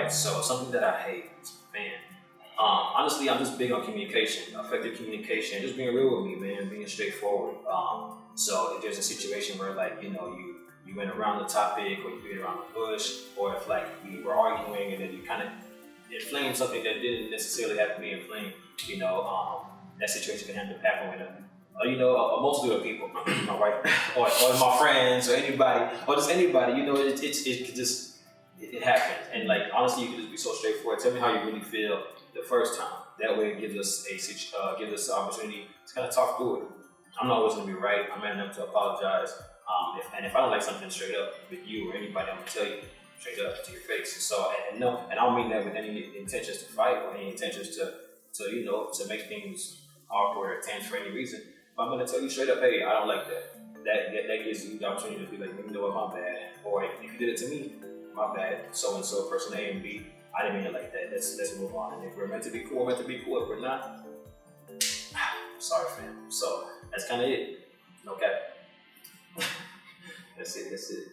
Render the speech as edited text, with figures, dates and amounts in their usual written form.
right, so something that I hate, man. Honestly, I'm just big on communication, effective communication, just being real with me, man, being straightforward. So if there's a situation where, like, you know, you went around the topic, or you went around the bush, or if like we were arguing and then you kind of inflamed something that didn't necessarily have to be inflamed, you know, that situation can happen with a multitude of people, my wife, or my friends, or anybody, or just anybody, you know, it could just, it happens. And like, honestly, you can just be so straightforward. Tell me how you really feel the first time. That way it gives us the opportunity to kind of talk through it. I'm not always going to be right. I'm man enough to apologize. If I don't like something straight up with you or anybody, I'm going to tell you straight up to your face. So, and I don't mean that with any intentions to fight or any intentions to make things awkward or tense for any reason. But I'm going to tell you straight up, hey, I don't like that. That gives you the opportunity to be like, you know what, my bad. Or if you did it to me, my bad. So and so, person A and B, I didn't mean it like that. Let's move on. And if we're meant to be cool, we're meant to be cool. If we're not, sorry, fam. So that's kind of it. Okay. That's it.